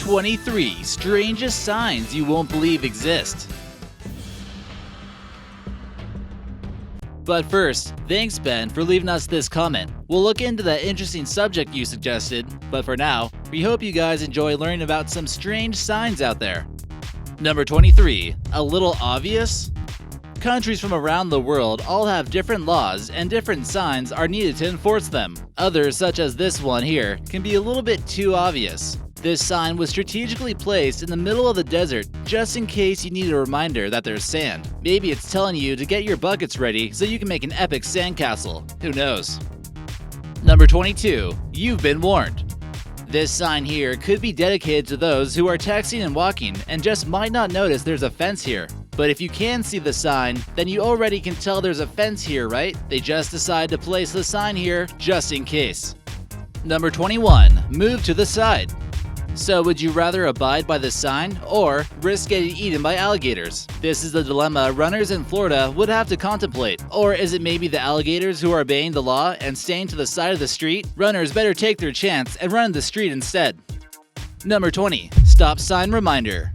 23 Strangest Signs You Won't Believe Exist. But first, thanks Ben for leaving us this comment. We'll look into that interesting subject you suggested, but for now, we hope you guys enjoy learning about some strange signs out there. Number 23. A little obvious? Countries from around the world all have different laws and different signs are needed to enforce them. Others, such as this one here, can be a little bit too obvious. This sign was strategically placed in the middle of the desert just in case you need a reminder that there's sand. Maybe it's telling you to get your buckets ready so you can make an epic sandcastle. Who knows? Number 22. You've been warned. This sign here could be dedicated to those who are texting and walking and just might not notice there's a fence here. But if you can see the sign, then you already can tell there's a fence here, right? They just decide to place the sign here just in case. Number 21. Move to the side. So would you rather abide by the sign or risk getting eaten by alligators? This is the dilemma runners in Florida would have to contemplate. Or is it maybe the alligators who are obeying the law and staying to the side of the street? Runners better take their chance and run the street instead. Number 20. Stop sign reminder.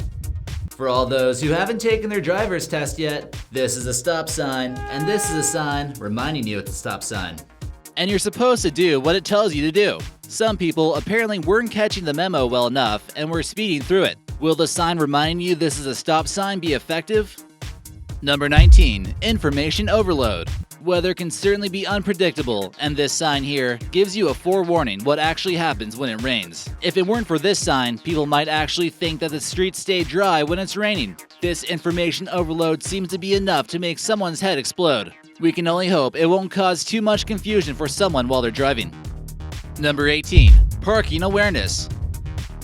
For all those who haven't taken their driver's test yet, this is a stop sign, and this is a sign reminding you it's a stop sign. And you're supposed to do what it tells you to do. Some people apparently weren't catching the memo well enough and were speeding through it. Will the sign reminding you this is a stop sign be effective? Number 19. Information overload. Weather can certainly be unpredictable, and this sign here gives you a forewarning what actually happens when it rains. If it weren't for this sign, people might actually think that the streets stay dry when it's raining. This information overload seems to be enough to make someone's head explode. We can only hope it won't cause too much confusion for someone while they're driving. Number 18. Parking awareness.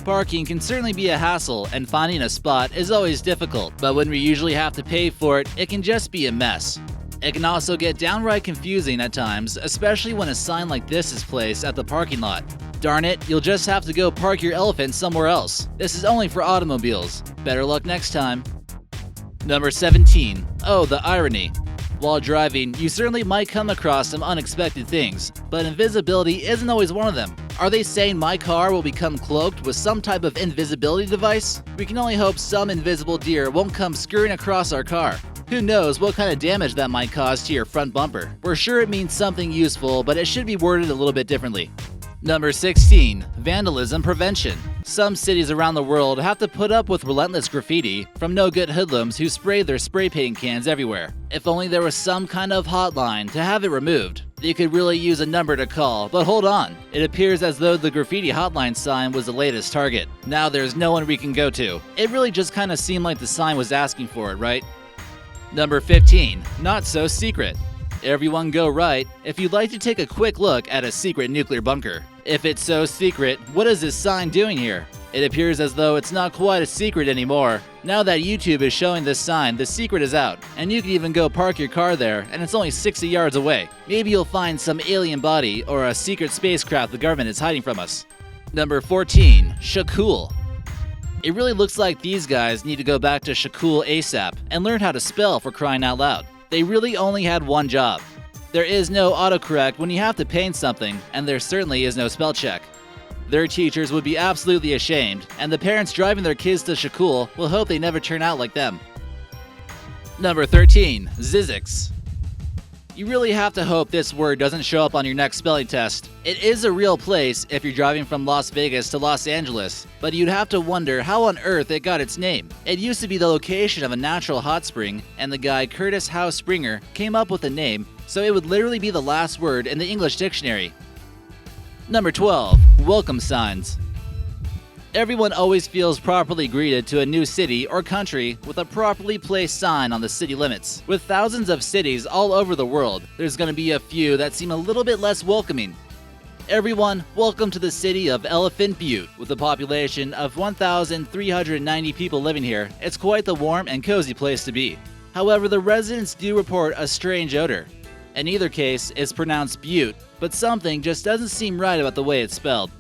Parking can certainly be a hassle, and finding a spot is always difficult, but when we usually have to pay for it, it can just be a mess. It can also get downright confusing at times, especially when a sign like this is placed at the parking lot. Darn it, you'll just have to go park your elephant somewhere else. This is only for automobiles. Better luck next time. Number 17. Oh, the irony. While driving, you certainly might come across some unexpected things, but invisibility isn't always one of them. Are they saying my car will become cloaked with some type of invisibility device? We can only hope some invisible deer won't come scurrying across our car. Who knows what kind of damage that might cause to your front bumper. We're sure it means something useful, but it should be worded a little bit differently. Number 16. Vandalism Prevention. Some cities around the world have to put up with relentless graffiti from no-good hoodlums who spray their spray paint cans everywhere. If only there was some kind of hotline to have it removed. You could really use a number to call, but hold on. It appears as though the graffiti hotline sign was the latest target. Now there's no one we can go to. It really just kind of seemed like the sign was asking for it, right? Number 15. Not so secret. Everyone go right if you'd like to take a quick look at a secret nuclear bunker. If it's so secret, what is this sign doing here? It appears as though it's not quite a secret anymore. Now that YouTube is showing this sign, the secret is out, and you can even go park your car there, and it's only 60 yards away. Maybe you'll find some alien body or a secret spacecraft the government is hiding from us. Number 14. Shakul. It really looks like these guys need to go back to Shakul ASAP and learn how to spell, for crying out loud. They really only had one job. There is no autocorrect when you have to paint something, and there certainly is no spell check. Their teachers would be absolutely ashamed, and the parents driving their kids to Shakul will hope they never turn out like them. Number 13. Zizix. You really have to hope this word doesn't show up on your next spelling test. It is a real place if you're driving from Las Vegas to Los Angeles, but you'd have to wonder how on earth it got its name. It used to be the location of a natural hot spring, and the guy Curtis Howe Springer came up with the name, so it would literally be the last word in the English dictionary. Number 12. Welcome signs. Everyone always feels properly greeted to a new city or country with a properly placed sign on the city limits. With thousands of cities all over the world, there's going to be a few that seem a little bit less welcoming. Everyone, welcome to the city of Elephant Butte. With a population of 1,390 people living here, it's quite the warm and cozy place to be. However, the residents do report a strange odor. In either case, it's pronounced Butte, but something just doesn't seem right about the way it's spelled.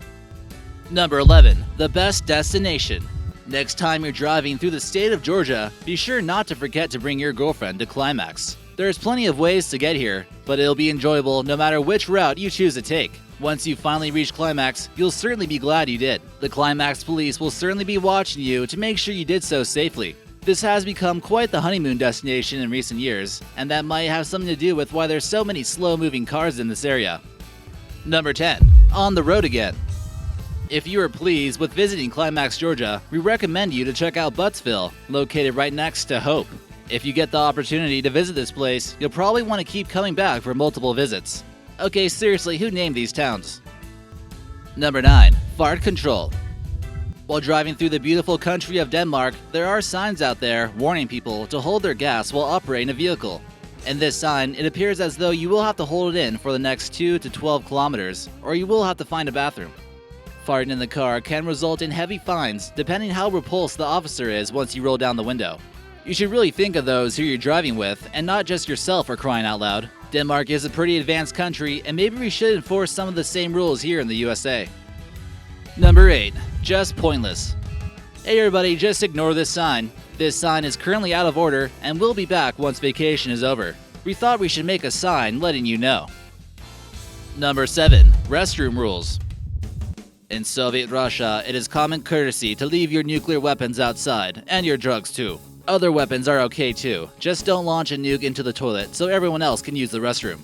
Number 11. The best destination. Next time you're driving through the state of Georgia, be sure not to forget to bring your girlfriend to Climax. There's plenty of ways to get here, but it'll be enjoyable no matter which route you choose to take. Once you finally reach Climax, you'll certainly be glad you did. The Climax police will certainly be watching you to make sure you did so safely. This has become quite the honeymoon destination in recent years, and that might have something to do with why there's so many slow-moving cars in this area. Number 10. On the road again. If you are pleased with visiting Climax, Georgia, we recommend you to check out Buttzville, located right next to Hope. If you get the opportunity to visit this place, you'll probably want to keep coming back for multiple visits. Okay, seriously, who named these towns? Number 9. Fart control. While driving through the beautiful country of Denmark, there are signs out there warning people to hold their gas while operating a vehicle. In this sign, it appears as though you will have to hold it in for the next 2 to 12 kilometers, or you will have to find a bathroom. Farting in the car can result in heavy fines depending how repulsed the officer is once you roll down the window. You should really think of those who you're driving with, and not just yourself, for crying out loud. Denmark is a pretty advanced country, and maybe we should enforce some of the same rules here in the USA. Number 8. Just pointless. Hey everybody, just ignore this sign. This sign is currently out of order and will be back once vacation is over. We thought we should make a sign letting you know. Number 7. Restroom rules. In Soviet Russia, it is common courtesy to leave your nuclear weapons outside, and your drugs too. Other weapons are okay too, just don't launch a nuke into the toilet so everyone else can use the restroom.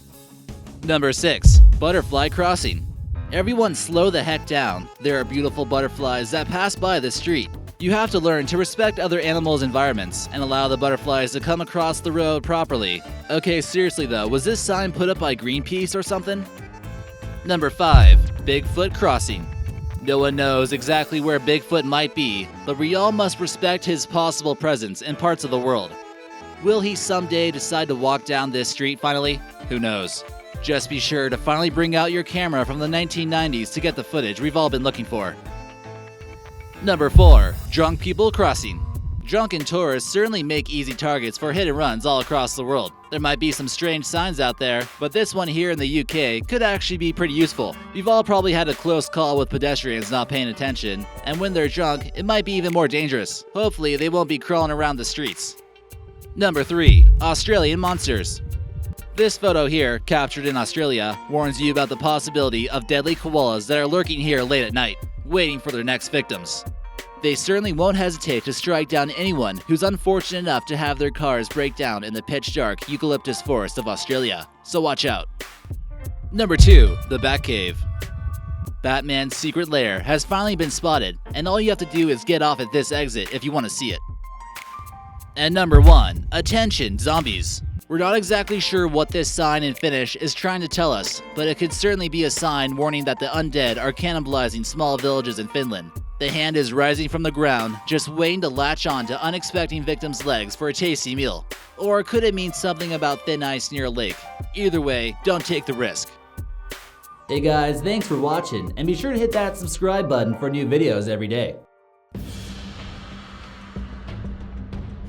Number 6. Butterfly crossing. Everyone slow the heck down. There are beautiful butterflies that pass by the street. You have to learn to respect other animals' environments and allow the butterflies to come across the road properly. Okay, seriously though, was this sign put up by Greenpeace or something? Number 5. Bigfoot crossing. No one knows exactly where Bigfoot might be, but we all must respect his possible presence in parts of the world. Will he someday decide to walk down this street finally? Who knows? Just be sure to finally bring out your camera from the 1990s to get the footage we've all been looking for. Number 4. Drunk people crossing. Drunken tourists certainly make easy targets for hit and runs all across the world. There might be some strange signs out there, but this one here in the UK could actually be pretty useful. You've all probably had a close call with pedestrians not paying attention, and when they're drunk, it might be even more dangerous. Hopefully, they won't be crawling around the streets. Number 3. Australian monsters. This photo here, captured in Australia, warns you about the possibility of deadly koalas that are lurking here late at night, waiting for their next victims. They certainly won't hesitate to strike down anyone who's unfortunate enough to have their cars break down in the pitch-dark eucalyptus forest of Australia, so watch out. Number 2. The Batcave. Batman's secret lair has finally been spotted, and all you have to do is get off at this exit if you want to see it. And number 1. Attention, zombies. We're not exactly sure what this sign in Finnish is trying to tell us, but it could certainly be a sign warning that the undead are cannibalizing small villages in Finland. The hand is rising from the ground, just waiting to latch on to unexpected victims' legs for a tasty meal. Or could it mean something about thin ice near a lake? Either way, don't take the risk. Hey guys, thanks for watching, and be sure to hit that subscribe button for new videos every day.